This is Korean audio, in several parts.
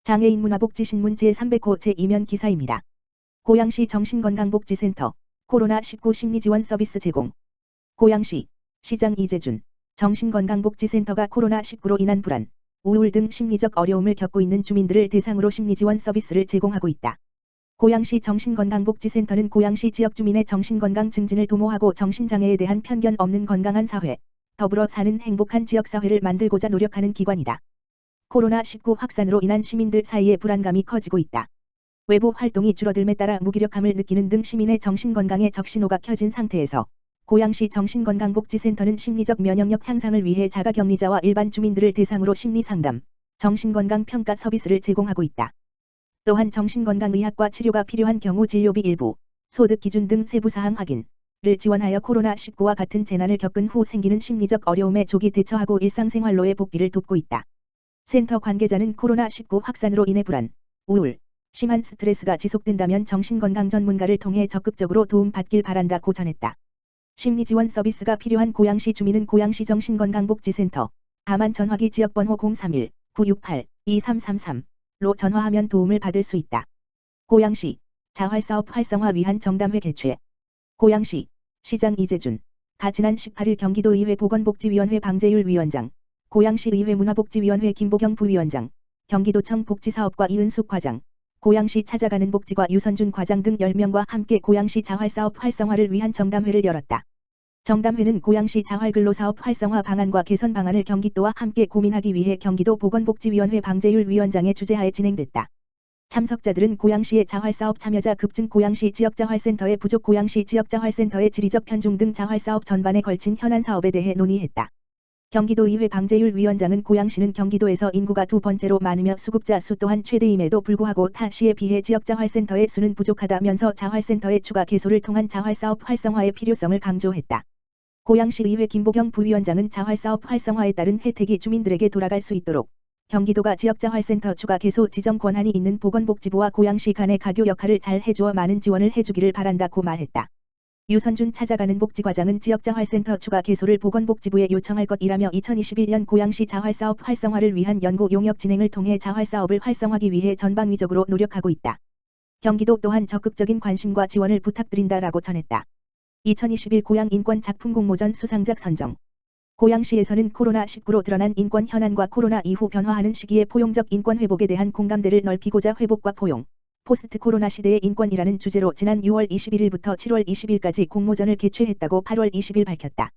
장애인 문화복지신문 제300호 제2면 기사입니다. 고양시 정신건강복지센터 코로나19 심리지원 서비스 제공. 고양시 시장 이재준 정신건강복지센터가 코로나19로 인한 불안, 우울 등 심리적 어려움을 겪고 있는 주민들을 대상으로 심리지원 서비스를 제공하고 있다. 고양시 정신건강복지센터는 고양시 지역 주민의 정신건강 증진을 도모하고 정신장애에 대한 편견 없는 건강한 사회, 더불어 사는 행복한 지역사회를 만들고자 노력하는 기관이다. 코로나19 확산으로 인한 시민들 사이의 불안감이 커지고 있다. 외부 활동이 줄어들음에 따라 무기력함을 느끼는 등 시민의 정신건강에 적신호가 켜진 상태에서 고양시 정신건강복지센터는 심리적 면역력 향상을 위해 자가격리자와 일반 주민들을 대상으로 심리상담, 정신건강 평가 서비스를 제공하고 있다. 또한 정신건강의학과 치료가 필요한 경우 진료비 일부, 소득 기준 등 세부사항 확인을 지원하여 코로나19와 같은 재난을 겪은 후 생기는 심리적 어려움에 조기 대처하고 일상생활로의 복귀를 돕고 있다. 센터 관계자는 코로나19 확산으로 인해 불안, 우울, 심한 스트레스가 지속된다면 정신건강 전문가를 통해 적극적으로 도움받길 바란다고 전했다. 심리지원 서비스가 필요한 고양시 주민은 고양시 정신건강복지센터, 다만 전화기 지역번호 031-968-2333로 전화하면 도움을 받을 수 있다. 고양시 자활사업 활성화 위한 정담회 개최. 고양시 시장 이재준 지난 18일 경기도의회 보건복지위원회 방재율 위원장, 고양시의회 문화복지위원회 김보경 부위원장, 경기도청 복지사업과 이은숙 과장, 고양시 찾아가는 복지과 유선준 과장 등 10명과 함께 고양시 자활사업 활성화를 위한 정담회를 열었다. 정담회는 고양시 자활근로사업 활성화 방안과 개선 방안을 경기도와 함께 고민하기 위해 경기도 보건복지위원회 방재율 위원장의 주재하에 진행됐다. 참석자들은 고양시의 자활사업 참여자 급증, 고양시 지역자활센터의 부족, 고양시 지역자활센터의 지리적 편중 등 자활사업 전반에 걸친 현안 사업에 대해 논의했다. 경기도의회 방재율 위원장은 고양시는 경기도에서 인구가 두 번째로 많으며 수급자 수 또한 최대임에도 불구하고 타 시에 비해 지역자활센터의 수는 부족하다면서 자활센터의 추가 개소를 통한 자활사업 활성화의 필요성을 강조했다. 고양시의회 김보경 부위원장은 자활사업 활성화에 따른 혜택이 주민들에게 돌아갈 수 있도록 경기도가 지역자활센터 추가 개소 지정 권한이 있는 보건복지부와 고양시 간의 가교 역할을 잘 해주어 많은 지원을 해주기를 바란다고 말했다. 유선준 찾아가는 복지과장은 지역자활센터 추가 개소를 보건복지부에 요청할 것이라며 2021년 고양시 자활사업 활성화를 위한 연구 용역 진행을 통해 자활사업을 활성화하기 위해 전방위적으로 노력하고 있다. 경기도 또한 적극적인 관심과 지원을 부탁드린다라고 전했다. 2021 고양 인권 작품 공모전 수상작 선정. 고양시에서는 코로나19로 드러난 인권 현안과 코로나 이후 변화하는 시기의 포용적 인권 회복에 대한 공감대를 넓히고자 회복과 포용, 포스트 코로나 시대의 인권이라는 주제로 지난 6월 21일부터 7월 20일까지 공모전을 개최했다고 8월 20일 밝혔다.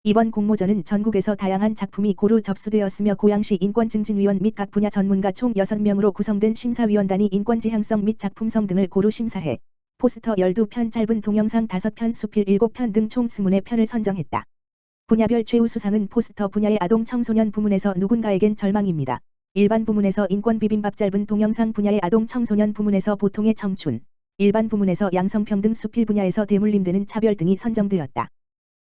이번 공모전은 전국에서 다양한 작품이 고루 접수되었으며 고양시 인권증진위원 및 각 분야 전문가 총 6명으로 구성된 심사위원단이 인권 지향성 및 작품성 등을 고루 심사해 포스터 12편, 짧은 동영상 5편, 수필 7편 등 총 20편을 선정했다. 분야별 최우 수상은 포스터 분야의 아동 청소년 부문에서 누군가에겐 절망입니다. 일반 부문에서 인권 비빔밥, 짧은 동영상 분야의 아동 청소년 부문에서 보통의 청춘, 일반 부문에서 양성평등, 수필 분야에서 대물림되는 차별 등이 선정되었다.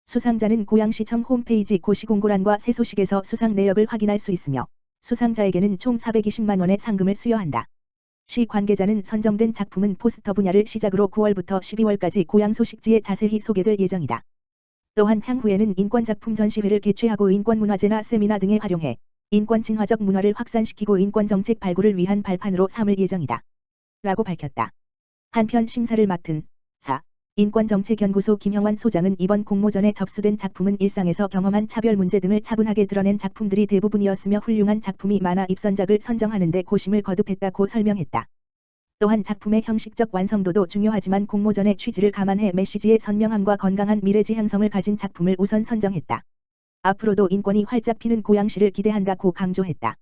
수상자는 고양시청 홈페이지 고시공고란과 새 소식에서 수상 내역을 확인할 수 있으며 수상자에게는 총 420만 원의 상금을 수여한다. 시 관계자는 선정된 작품은 포스터 분야를 시작으로 9월부터 12월까지 고양 소식지에 자세히 소개될 예정이다. 또한 향후에는 인권작품 전시회를 개최하고 인권문화제나 세미나 등에 활용해 인권 진화적 문화를 확산시키고 인권정책 발굴을 위한 발판으로 삼을 예정이다. 라고 밝혔다. 한편 심사를 맡은 인권정책연구소 김형환 소장은 이번 공모전에 접수된 작품은 일상에서 경험한 차별 문제 등을 차분하게 드러낸 작품들이 대부분이었으며 훌륭한 작품이 많아 입선작을 선정하는 데 고심을 거듭했다고 설명했다. 또한 작품의 형식적 완성도도 중요하지만 공모전의 취지를 감안해 메시지의 선명함과 건강한 미래지향성을 가진 작품을 우선 선정했다. 앞으로도 인권이 활짝 피는 고양시를 기대한다고 강조했다.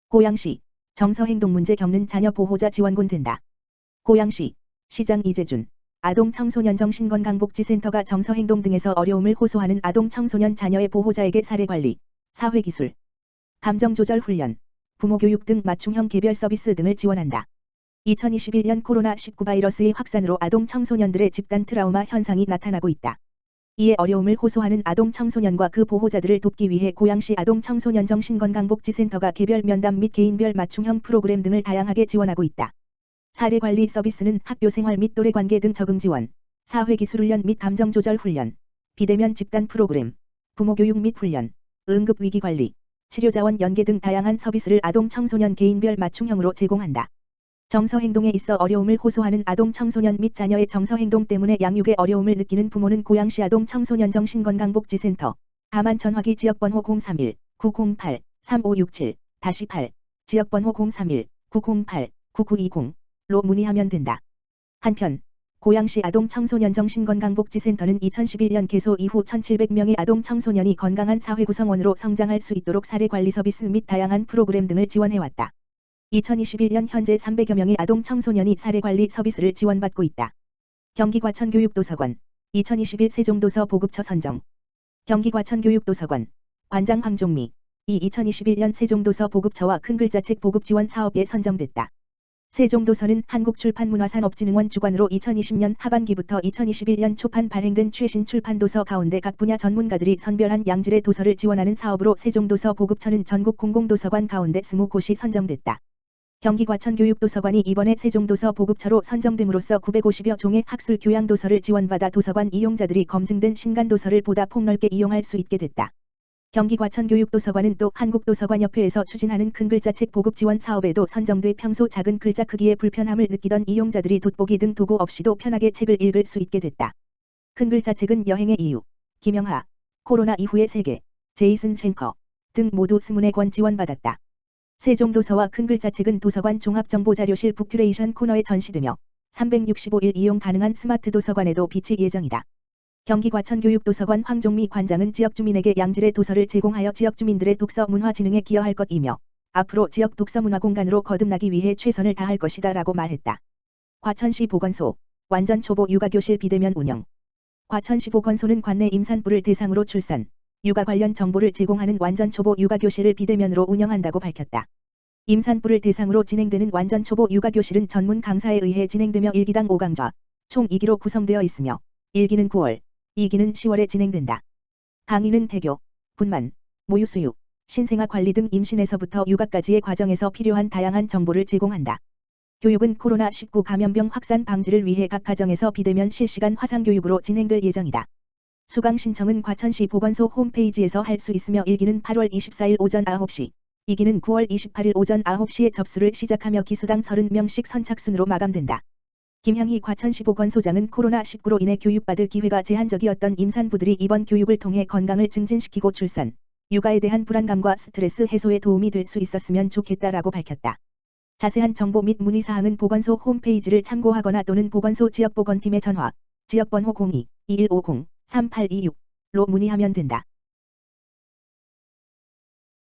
고양시 정서행동 문제 겪는 자녀 보호자 지원군 된다. 고양시 시장 이재준 아동 청소년 정신건강복지센터가 정서행동 등에서 어려움을 호소하는 아동 청소년 자녀의 보호자에게 사례관리, 사회기술, 감정조절 훈련, 부모교육 등 맞춤형 개별 서비스 등을 지원한다. 2021년 코로나19 바이러스의 확산으로 아동 청소년들의 집단 트라우마 현상이 나타나고 있다. 이에 어려움을 호소하는 아동 청소년과 그 보호자들을 돕기 위해 고양시 아동 청소년 정신건강복지센터가 개별 면담 및 개인별 맞춤형 프로그램 등을 다양하게 지원하고 있다. 사례관리 서비스는 학교생활 및 또래관계 등 적응 지원, 사회기술훈련 및 감정조절 훈련, 비대면 집단 프로그램, 부모교육 및 훈련, 응급위기관리, 치료자원 연계 등 다양한 서비스를 아동 청소년 개인별 맞춤형으로 제공한다. 정서행동에 있어 어려움을 호소하는 아동 청소년 및 자녀의 정서행동 때문에 양육에 어려움을 느끼는 부모는 고양시 아동 청소년 정신건강복지센터 다만 전화기 지역번호 031-908-3567-8 지역번호 031-908-9920로 문의하면 된다. 한편 고양시 아동 청소년 정신건강복지센터는 2011년 개소 이후 1,700명의 아동 청소년이 건강한 사회구성원으로 성장할 수 있도록 사례관리 서비스 및 다양한 프로그램 등을 지원해왔다. 2021년 현재 300여 명의 아동 청소년이 사례관리 서비스를 지원받고 있다. 경기과천교육도서관 2021 세종도서 보급처 선정. 경기과천교육도서관 관장 황종미 이 2021년 세종도서 보급처와 큰글자책 보급 지원 사업에 선정됐다. 세종도서는 한국출판문화산업진흥원 주관으로 2020년 하반기부터 2021년 초판 발행된 최신 출판도서 가운데 각 분야 전문가들이 선별한 양질의 도서를 지원하는 사업으로 세종도서 보급처는 전국 공공도서관 가운데 20곳이 선정됐다. 경기과천교육도서관이 이번에 세종도서 보급처로 선정됨으로써 950여 종의 학술 교양 도서를 지원받아 도서관 이용자들이 검증된 신간도서를 보다 폭넓게 이용할 수 있게 됐다. 경기과천교육도서관은 또 한국도서관협회에서 추진하는 큰글자책 보급 지원 사업에도 선정돼 평소 작은 글자 크기에 불편함을 느끼던 이용자들이 돋보기 등 도구 없이도 편하게 책을 읽을 수 있게 됐다. 큰글자책은 여행의 이유, 김영하, 코로나 이후의 세계, 제이슨 쉔커 등 모두 20권 지원받았다. 세종도서와 큰글자책은 도서관 종합정보자료실 북큐레이션 코너에 전시되며 365일 이용 가능한 스마트 도서관에도 비칠 예정이다. 경기과천교육도서관 황종미 관장은 지역주민에게 양질의 도서를 제공하여 지역주민들의 독서 문화 진흥에 기여할 것이며 앞으로 지역 독서 문화 공간으로 거듭나기 위해 최선을 다할 것이다 라고 말했다. 과천시 보건소 완전 초보 육아교실 비대면 운영. 과천시 보건소는 관내 임산부를 대상으로 출산, 육아 관련 정보를 제공하는 완전 초보 육아교실을 비대면으로 운영한다고 밝혔다. 임산부를 대상으로 진행되는 완전 초보 육아교실은 전문 강사에 의해 진행되며 1기당 5강좌, 총 2기로 구성되어 있으며 1기는 9월, 2기는 10월에 진행된다. 강의는 태교, 분만, 모유수육, 신생아 관리 등 임신에서부터 육아까지의 과정에서 필요한 다양한 정보를 제공한다. 교육은 코로나19 감염병 확산 방지를 위해 각 가정에서 비대면 실시간 화상교육으로 진행될 예정이다. 수강 신청은 과천시 보건소 홈페이지에서 할 수 있으며 1기는 8월 24일 오전 9시, 2기는 9월 28일 오전 9시에 접수를 시작하며 기수당 30명씩 선착순으로 마감된다. 김향희 과천시 보건소장은 코로나19로 인해 교육받을 기회가 제한적이었던 임산부들이 이번 교육을 통해 건강을 증진시키고 출산, 육아에 대한 불안감과 스트레스 해소에 도움이 될 수 있었으면 좋겠다라고 밝혔다. 자세한 정보 및 문의사항은 보건소 홈페이지를 참고하거나 또는 보건소 지역보건팀의 전화, 지역번호 02-2150-3826로 문의하면 된다.